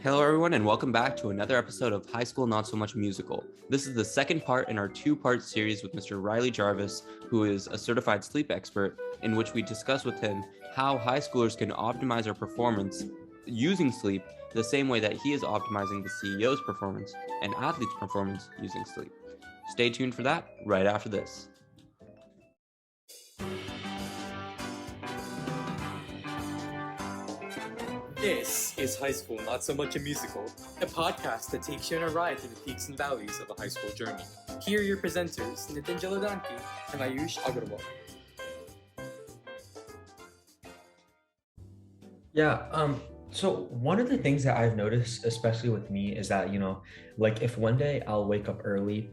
Hello, everyone, and welcome back to another episode of High School Not So Much Musical. This is the second part in our two-part series with Mr. Riley Jarvis, who is a certified sleep expert, in which we discuss with him how high schoolers can optimize their performance using sleep the same way that he is optimizing the CEO's performance and athletes' performance using sleep. Stay tuned for that right after this. This is High School Not So Much a Musical, a podcast that takes you on a ride through the peaks and valleys of a high school journey. Here are your presenters, Nitin Jaladanki and Ayush Agarwal. So one of the things that I've noticed, especially with me, is that, like if one day I'll wake up early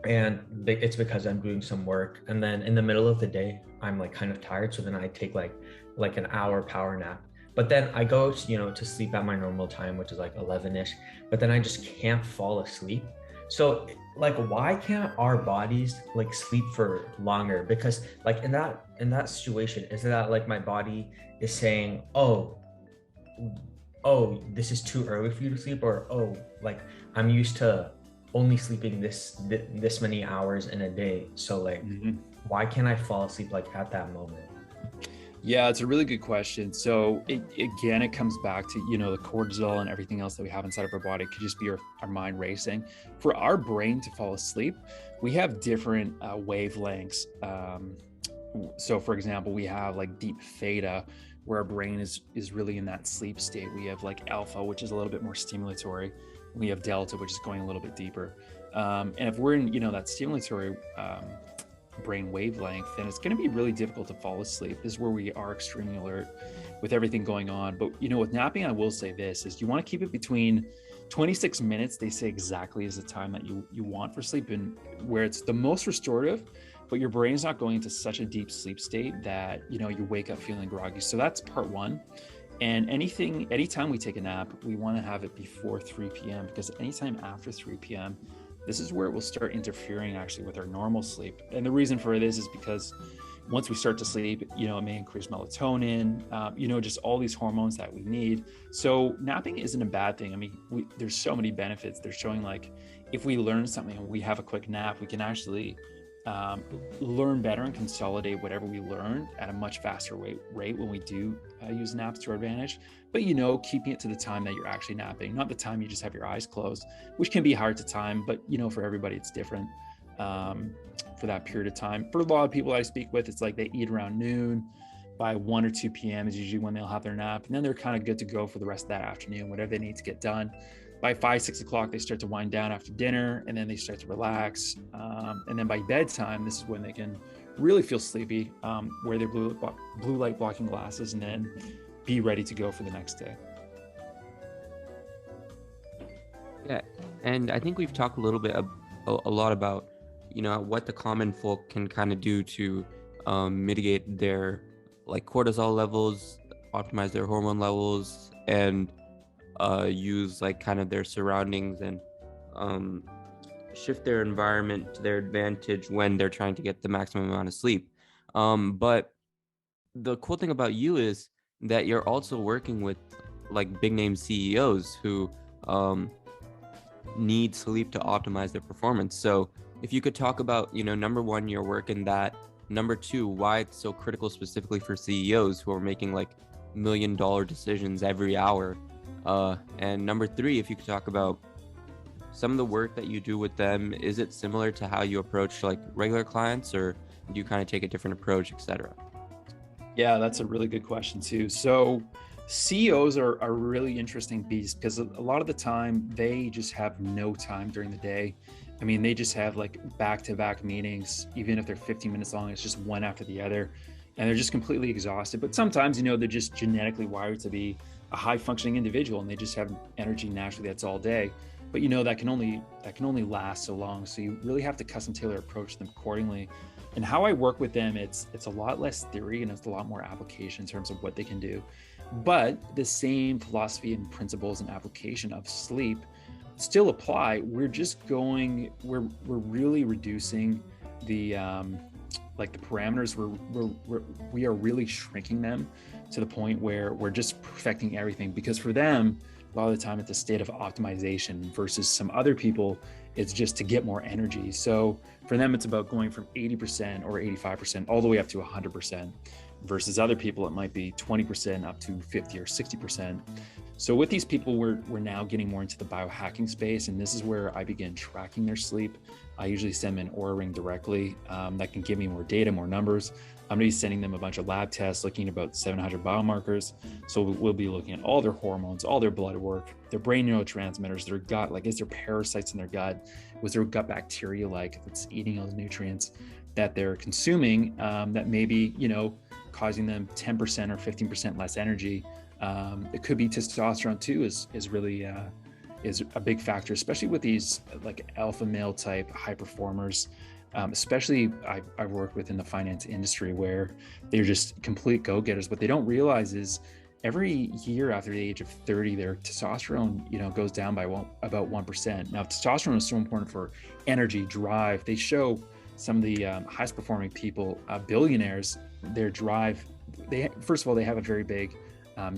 and it's because I'm doing some work, and then in the middle of the day, I'm like kind of tired. So then I take like an hour power nap. But then I go, to sleep at my normal time, which is like 11-ish, but then I just can't fall asleep. So like, why can't our bodies like sleep for longer? Because like in that situation, is that like my body is saying, oh, this is too early for you to sleep, or like I'm used to only sleeping this many hours in a day. So like, why can't I fall asleep like at that moment? Yeah, it's a really good question. So it comes back to, the cortisol and everything else that we have inside of our body. It could just be our mind racing. For our brain to fall asleep, we have different wavelengths. So for example, we have like deep theta, where our brain is really in that sleep state. We have like alpha, which is a little bit more stimulatory. We have delta, which is going a little bit deeper. And if we're in, that stimulatory brain wavelength, then it's going to be really difficult to fall asleep. This is where we are extremely alert with everything going on. But with napping, I will say this is you want to keep it between 26 minutes, they say exactly is the time that you want for sleep, and where it's the most restorative, but your brain's not going into such a deep sleep state that you wake up feeling groggy. So that's part one. And anytime we take a nap, we want to have it before 3 p.m. because anytime after 3 p.m., this is where it will start interfering actually with our normal sleep. And the reason for this is because once we start to sleep, it may increase melatonin, just all these hormones that we need. So napping isn't a bad thing. I mean, there's so many benefits. They're showing like if we learn something and we have a quick nap, we can actually learn better and consolidate whatever we learned at a much faster rate when we do use naps to our advantage. But keeping it to the time that you're actually napping, not the time you just have your eyes closed, which can be hard to time, but for everybody it's different for that period of time. For a lot of people I speak with, it's like they eat around noon. By 1 or 2 p.m. is usually when they'll have their nap, and then they're kind of good to go for the rest of that afternoon, whatever they need to get done. By 5, 6 o'clock, they start to wind down after dinner, and then they start to relax. And then by bedtime, this is when they can really feel sleepy, wear their blue light blocking glasses, and then be ready to go for the next day. Yeah, and I think we've talked a little bit, a lot about, what the common folk can kind of do to mitigate their like cortisol levels, optimize their hormone levels, and use like kind of their surroundings and shift their environment to their advantage when they're trying to get the maximum amount of sleep. But the cool thing about you is that you're also working with like big name CEOs who need sleep to optimize their performance. So if you could talk about, number one, your work in that, number two, why it's so critical specifically for CEOs who are making like $1 million decisions every hour. And number three, if you could talk about some of the work that you do with them, is it similar to how you approach like regular clients, or do you kind of take a different approach, etc.? Yeah, that's a really good question too. So CEOs are a really interesting beast because a lot of the time they just have no time during the day. I mean, they just have like back-to-back meetings, even if they're 15 minutes long, it's just one after the other, and they're just completely exhausted. But sometimes, they're just genetically wired to be a high functioning individual and they just have energy naturally that's all day. But that can only last so long. So you really have to custom tailor approach them accordingly. And how I work with them, it's a lot less theory and it's a lot more application in terms of what they can do. But the same philosophy and principles and application of sleep still apply. We're really reducing the like the parameters. We are really shrinking them to the point where we're just perfecting everything, because for them, a lot of the time it's a state of optimization versus some other people, it's just to get more energy. So for them, it's about going from 80% or 85% all the way up to 100%, versus other people, it might be 20% up to 50 or 60%. So with these people, we're now getting more into the biohacking space, and this is where I begin tracking their sleep. I usually send them an Oura Ring directly that can give me more data, more numbers. I'm going to be sending them a bunch of lab tests looking at about 700 biomarkers. So we'll be looking at all their hormones, all their blood work, their brain neurotransmitters, their gut, like is there parasites in their gut? Was there gut bacteria like that's eating those nutrients that they're consuming that maybe, causing them 10% or 15% less energy? It could be testosterone too is really is a big factor, especially with these like alpha male type high performers. Especially I've worked with in the finance industry where they're just complete go-getters. What they don't realize is every year after the age of 30, their testosterone, goes down by about 1%. Now, testosterone is so important for energy, drive. They show some of the highest performing people, billionaires, their drive. First of all, they have a very big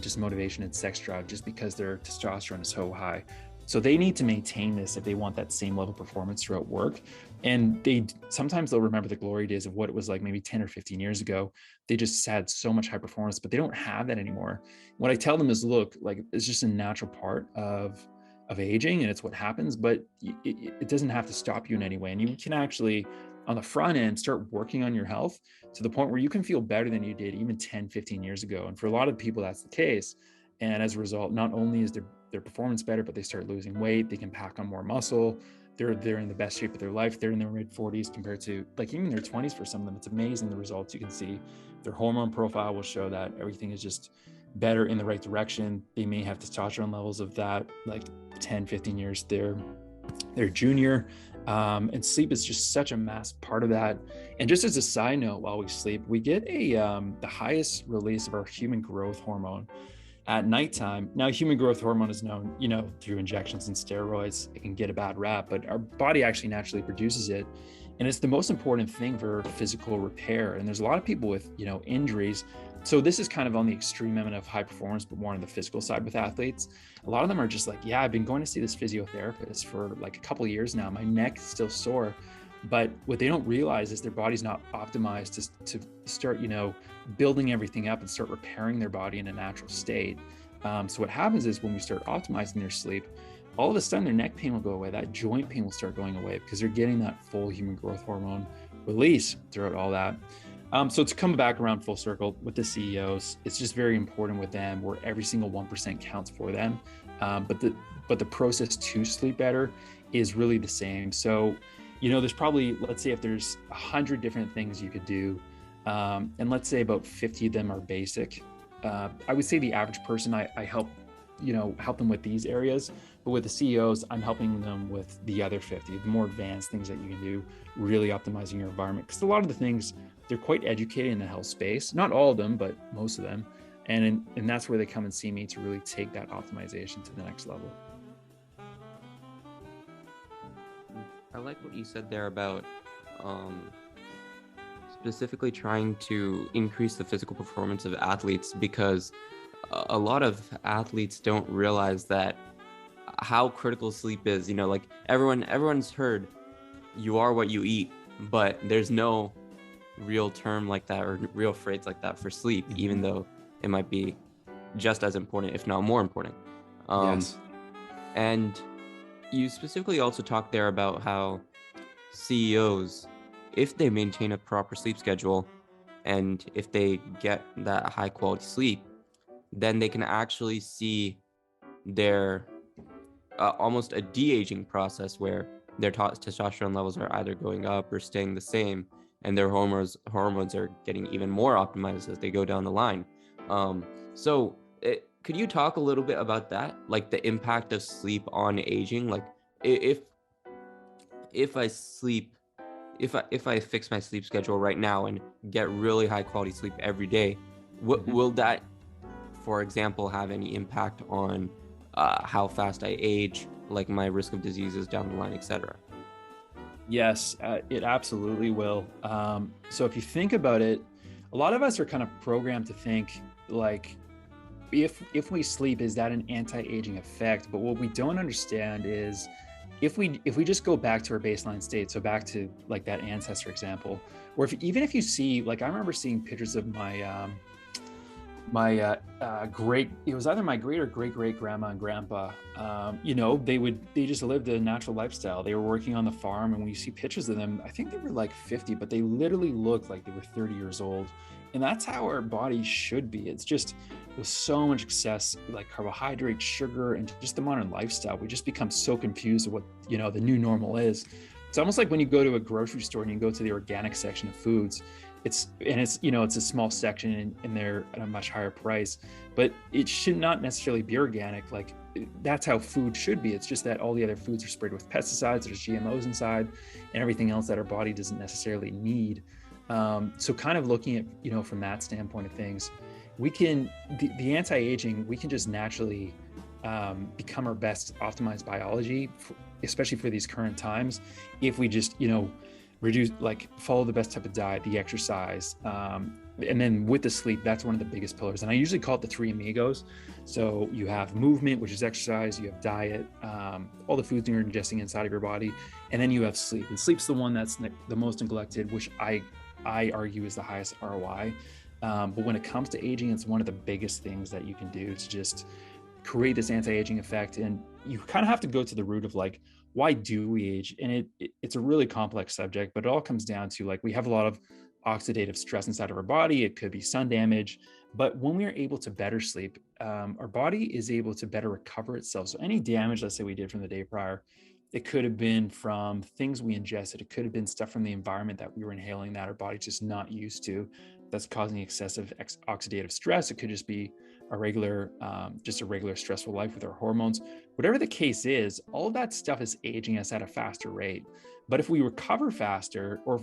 just motivation and sex drive just because their testosterone is so high. So they need to maintain this if they want that same level of performance throughout work. And sometimes they'll remember the glory days of what it was like maybe 10 or 15 years ago. They just had so much high performance, but they don't have that anymore. What I tell them is, look, like it's just a natural part of aging and it's what happens, but it doesn't have to stop you in any way. And you can actually, on the front end, start working on your health to the point where you can feel better than you did even 10, 15 years ago. And for a lot of people, that's the case. And as a result, not only is their performance better, but they start losing weight, they can pack on more muscle, they're in the best shape of their life, they're in their mid 40s compared to like even their 20s for some of them. It's amazing the results you can see. Their hormone profile will show that everything is just better in the right direction. They may have testosterone levels of that like 10, 15 years they're junior. And sleep is just such a massive part of that. And just as a side note, while we sleep, we get the highest release of our human growth hormone at nighttime. Now, human growth hormone is known, through injections and steroids. It can get a bad rap, but our body actually naturally produces it. And it's the most important thing for physical repair. And there's a lot of people with, injuries. So this is kind of on the extreme end of high performance, but more on the physical side with athletes. A lot of them are just like, yeah, I've been going to see this physiotherapist for like a couple of years now. My neck is still sore. But what they don't realize is their body's not optimized to start, building everything up and start repairing their body in a natural state. So what happens is when we start optimizing their sleep, all of a sudden their neck pain will go away. That joint pain will start going away because they're getting that full human growth hormone release throughout all that. So to come back around full circle with the CEOs, it's just very important with them where every single 1% counts for them. But the process to sleep better is really the same. So, there's probably, let's say if there's 100 different things you could do, and let's say about 50 of them are basic. I would say the average person, I help them with these areas, but with the CEOs, I'm helping them with the other 50, the more advanced things that you can do, really optimizing your environment. Because a lot of the things, they're quite educated in the health space, not all of them, but most of them. And that's where they come and see me to really take that optimization to the next level. I like what you said there about specifically trying to increase the physical performance of athletes, because a lot of athletes don't realize that how critical sleep is. Like everyone's heard you are what you eat, but there's no real term like that or real phrase like that for sleep, even though it might be just as important, if not more important. Yes. And you specifically also talked there about how CEOs, if they maintain a proper sleep schedule and if they get that high quality sleep, then they can actually see their almost a de-aging process where their testosterone levels are either going up or staying the same, and their hormones are getting even more optimized as they go down the line. Could you talk a little bit about that, like the impact of sleep on aging? Like if I fix my sleep schedule right now and get really high quality sleep every day, will that, for example, have any impact on how fast I age, like my risk of diseases down the line, etc.? Yes, it absolutely will. So if you think about it, a lot of us are kind of programmed to think like if we sleep, is that an anti-aging effect? But what we don't understand is if we just go back to our baseline state, so back to like that ancestor example, or even if you see, like I remember seeing pictures of my it was either my great or great great grandma and grandpa. They just lived a natural lifestyle. They were working on the farm, and when you see pictures of them, I think they were like 50, but they literally looked like they were 30 years old. And that's how our bodies should be. It's just with so much excess, like carbohydrate, sugar, and just the modern lifestyle, we just become so confused of what, the new normal is. It's almost like when you go to a grocery store and you go to the organic section of foods, it's a small section and they're at a much higher price, but it should not necessarily be organic. Like that's how food should be. It's just that all the other foods are sprayed with pesticides, there's GMOs inside and everything else that our body doesn't necessarily need. So kind of looking at, from that standpoint of things, we can, the anti-aging, we can just naturally become our best optimized biology, especially for these current times, if we just, reduce, like follow the best type of diet, the exercise, and then with the sleep, that's one of the biggest pillars. And I usually call it the three amigos. So you have movement, which is exercise, you have diet, all the foods you're ingesting inside of your body, and then you have sleep. And sleep's the one that's the most neglected, which I argue is the highest ROI. But when it comes to aging, it's one of the biggest things that you can do to just create this anti-aging effect. And you kind of have to go to the root of like, why do we age? And it's a really complex subject, but it all comes down to like, we have a lot of oxidative stress inside of our body. It could be sun damage, but when we are able to better sleep, our body is able to better recover itself. So any damage, let's say we did from the day prior, it could have been from things we ingested. It could have been stuff from the environment that we were inhaling that our body's just not used to, that's causing excessive oxidative stress. It could just be a regular stressful life with our hormones. Whatever the case is, all of that stuff is aging us at a faster rate. But if we recover faster, or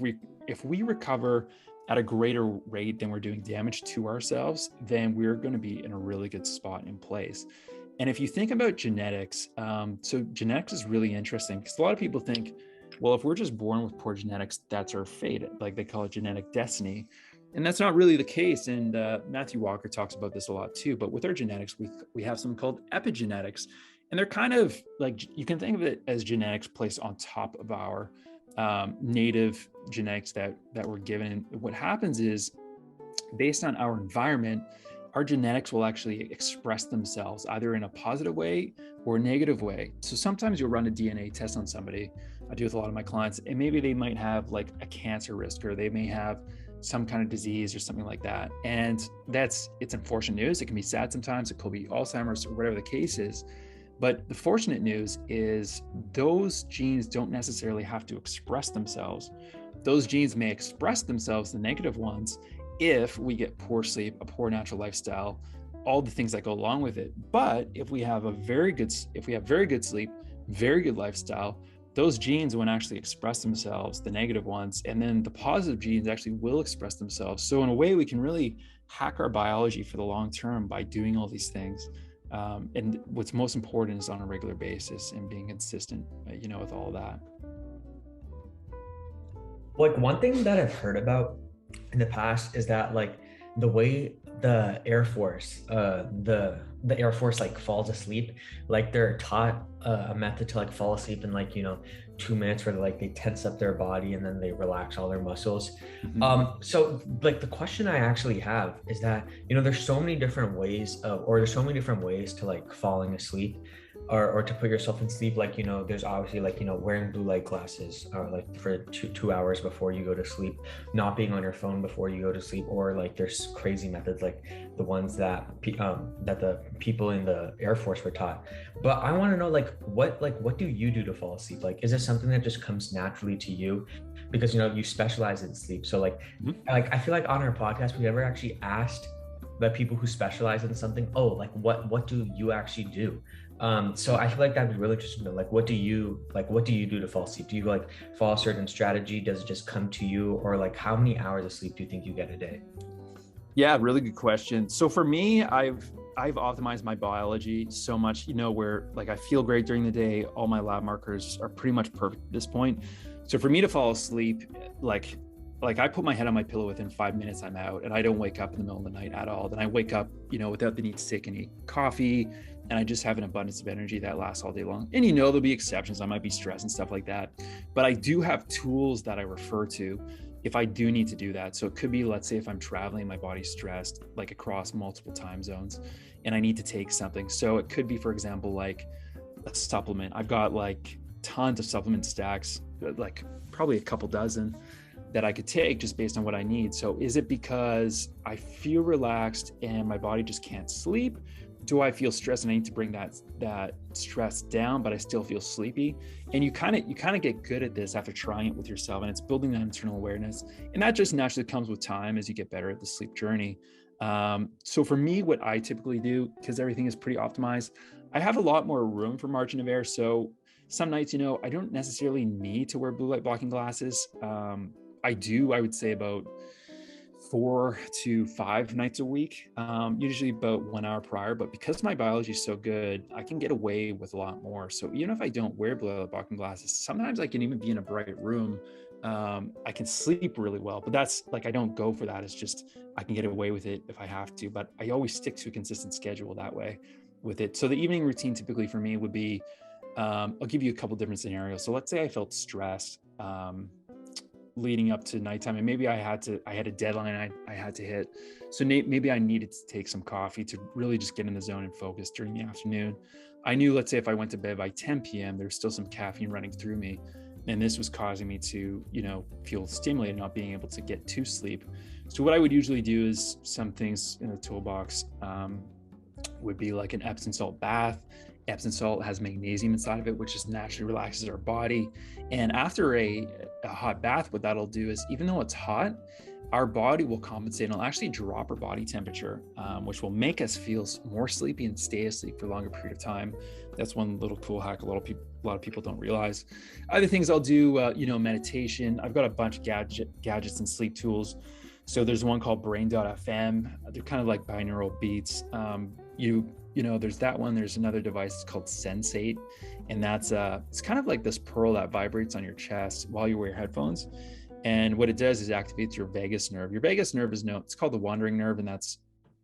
if we recover at a greater rate than we're doing damage to ourselves, then we're going to be in a really good spot in place. And if you think about genetics, so genetics is really interesting because a lot of people think, well, if we're just born with poor genetics, that's our fate. Like they call it genetic destiny. And that's not really the case. And Matthew Walker talks about this a lot too. But with our genetics, we have something called epigenetics. And they're kind of like, you can think of it as genetics placed on top of our native genetics that we're given. And what happens is, based on our environment, our genetics will actually express themselves either in a positive way or a negative way. So sometimes you'll run a DNA test on somebody. I do with a lot of my clients, and maybe they might have like a cancer risk, or they may have some kind of disease or something like that. And it's unfortunate news. It can be sad sometimes. It could be Alzheimer's or whatever the case is. But the fortunate news is those genes don't necessarily have to express themselves. Those genes may express themselves, the negative ones, if we get poor sleep, a poor natural lifestyle, all the things that go along with it. But if we have very good sleep, very good lifestyle, those genes won't actually express themselves, the negative ones, and then the positive genes actually will express themselves. So in a way, we can really hack our biology for the long term by doing all these things. And what's most important is on a regular basis and being consistent, with all of that. Like one thing that I've heard about in the past is that like the way the Air Force, the Air Force like falls asleep, like they're taught a method to like fall asleep in like 2 minutes where like they tense up their body and then they relax all their muscles. Mm-hmm. So like the question I actually have is that there's so many different ways to like falling asleep or to put yourself in sleep. Like there's obviously like wearing blue light glasses or like for two hours before you go to sleep, not being on your phone before you go to sleep, or like there's crazy methods like the ones that the people in the Air Force were taught. But I want to know what do you do to fall asleep? Like, is this something that just comes naturally to you because you specialize in sleep? So like I feel like on our podcast we never actually asked the people who specialize in something, what do you actually do? So I feel like that'd be really interesting to what do you do to fall asleep? Do you like follow a certain strategy? Does it just come to you? Or like how many hours of sleep do you think you get a day? Yeah, really good question. So for me, I've optimized my biology so much, where like I feel great during the day. All my lab markers are pretty much perfect at this point. So for me to fall asleep, like like I put my head on my pillow within 5 minutes, I'm out, and I don't wake up in the middle of the night at all. Then I wake up, without the need to take any coffee, and I just have an abundance of energy that lasts all day long. And there'll be exceptions. I might be stressed and stuff like that, but I do have tools that I refer to if I do need to do that. So it could be, let's say if I'm traveling, my body's stressed, like across multiple time zones, and I need to take something. So it could be, for example, like a supplement. I've got like tons of supplement stacks, like probably a couple dozen that I could take just based on what I need. So is it because I feel relaxed and my body just can't sleep? Do I feel stressed and I need to bring that stress down, but I still feel sleepy? And you kind of get good at this after trying it with yourself, and it's building that internal awareness. And that just naturally comes with time as you get better at the sleep journey. So for me, what I typically do, because everything is pretty optimized, I have a lot more room for margin of error. So some nights, I don't necessarily need to wear blue light blocking glasses. I would say about 4 to 5 nights a week, usually about 1 hour prior. But because my biology is so good, I can get away with a lot more. So even if I don't wear blue light blocking glasses, sometimes I can even be in a bright room. I can sleep really well, but that's like, I don't go for that. It's just, I can get away with it if I have to, but I always stick to a consistent schedule that way with it. So the evening routine typically for me would be, I'll give you a couple different scenarios. So let's say I felt stressed, leading up to nighttime, and maybe I had a deadline I had to hit. So maybe I needed to take some coffee to really just get in the zone and focus during the afternoon. I knew, let's say if I went to bed by 10 p.m., there's still some caffeine running through me. And this was causing me to, feel stimulated, not being able to get to sleep. So what I would usually do is some things in the toolbox would be like an Epsom salt bath. Epsom salt has magnesium inside of it, which just naturally relaxes our body. And after a hot bath, what that'll do is, even though it's hot, our body will compensate and it'll actually drop our body temperature, which will make us feel more sleepy and stay asleep for a longer period of time. That's one little cool hack a lot of people don't realize. Other things I'll do, meditation. I've got a bunch of gadgets and sleep tools. So there's one called brain.fm. They're kind of like binaural beats. There's that one. There's another device called Sensate, and that's it's kind of like this pearl that vibrates on your chest while you wear headphones. And what it does is activates your vagus nerve. Your vagus nerve it's called the wandering nerve, and that's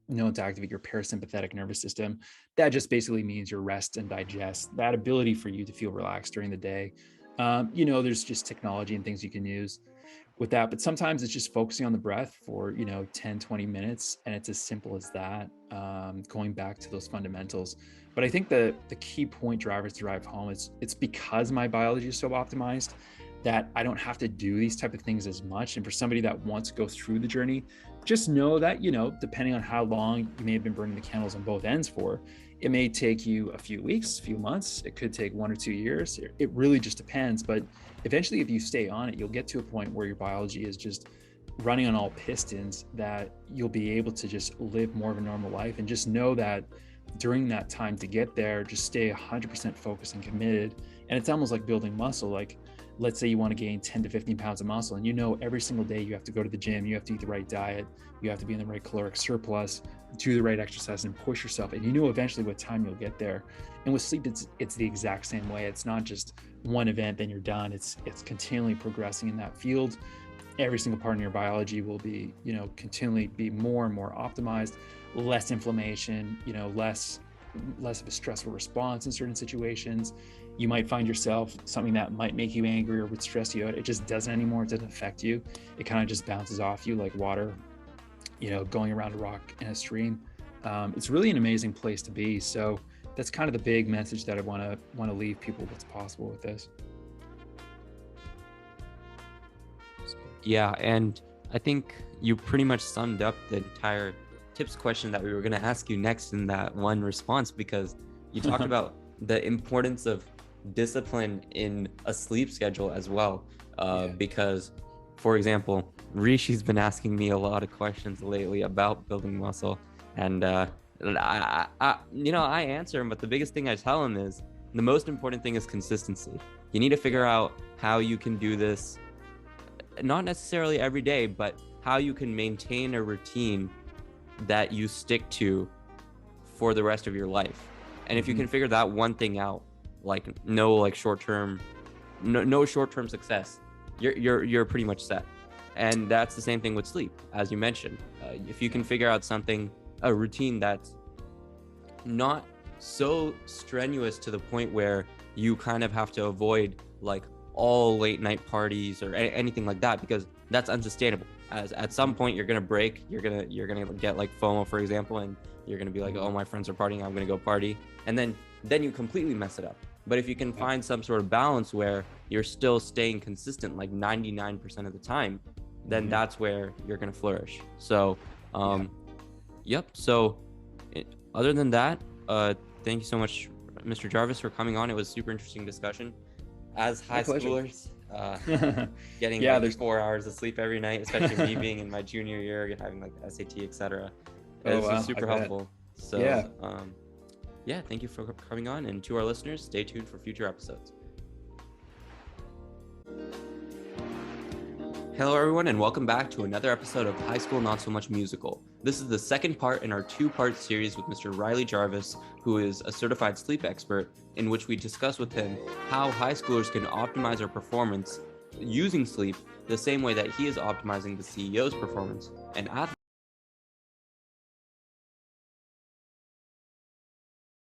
known to activate your parasympathetic nervous system. That just basically means your rest and digest, that ability for you to feel relaxed during the day. There's just technology and things you can use with that, but sometimes it's just focusing on the breath for 10, 20 minutes, and it's as simple as that, going back to those fundamentals. But I think the key point drivers to drive home is, it's because my biology is so optimized that I don't have to do these type of things as much. And for somebody that wants to go through the journey, just know that, depending on how long you may have been burning the candles on both ends for, it may take you a few weeks, a few months. It could take 1 or 2 years. It really just depends. But eventually, if you stay on it, you'll get to a point where your biology is just running on all pistons, that you'll be able to just live more of a normal life. And just know that during that time to get there, just stay 100% focused and committed. And it's almost like building muscle. Like, let's say you want to gain 10 to 15 pounds of muscle, and every single day you have to go to the gym, you have to eat the right diet, you have to be in the right caloric surplus, do the right exercise and push yourself. And eventually what time you'll get there. And with sleep, it's the exact same way. It's not just one event, then you're done. It's continually progressing in that field. Every single part of your biology will be, continually be more and more optimized, less inflammation, less of a stressful response in certain situations. You might find yourself something that might make you angry or would stress you out. It just doesn't anymore. It doesn't affect you. It kind of just bounces off you like water, going around a rock in a stream. It's really an amazing place to be. So that's kind of the big message that I want to leave people what's possible with this. Yeah, and I think you pretty much summed up the entire tips question that we were going to ask you next in that one response, because you talked about the importance of discipline in a sleep schedule as well. Because, for example, Rishi's been asking me a lot of questions lately about building muscle, and I answer him, but the biggest thing I tell him is the most important thing is consistency. You need to figure out how you can do this, not necessarily every day, but how you can maintain a routine that you stick to for the rest of your life. And if you can figure that one thing out, no short-term success, you're pretty much set. And that's the same thing with sleep, as you mentioned. If you can figure out a routine that's not so strenuous to the point where you kind of have to avoid like all late night parties or anything like that, because that's unsustainable. As at some point you're gonna break, you're gonna get like FOMO, for example, and you're gonna be like, oh, my friends are partying, I'm gonna go party, and then you completely mess it up. But if you can find some sort of balance where you're still staying consistent like 99% of the time, then that's where you're gonna flourish. So yep. So other than that, thank you so much, Mr. Jarvis, for coming on. It was super interesting discussion. As high schoolers, getting there's 4 hours of sleep every night, especially me being in my junior year, having like SAT, etc. This was super helpful. So thank you for coming on, and to our listeners, stay tuned for future episodes. Hello everyone, and welcome back to another episode of High School Not So Much Musical. This is the second part in our 2-part series with Mr. Riley Jarvis, who is a certified sleep expert, in which we discuss with him how high schoolers can optimize our performance using sleep the same way that he is optimizing the CEO's performance and athletes.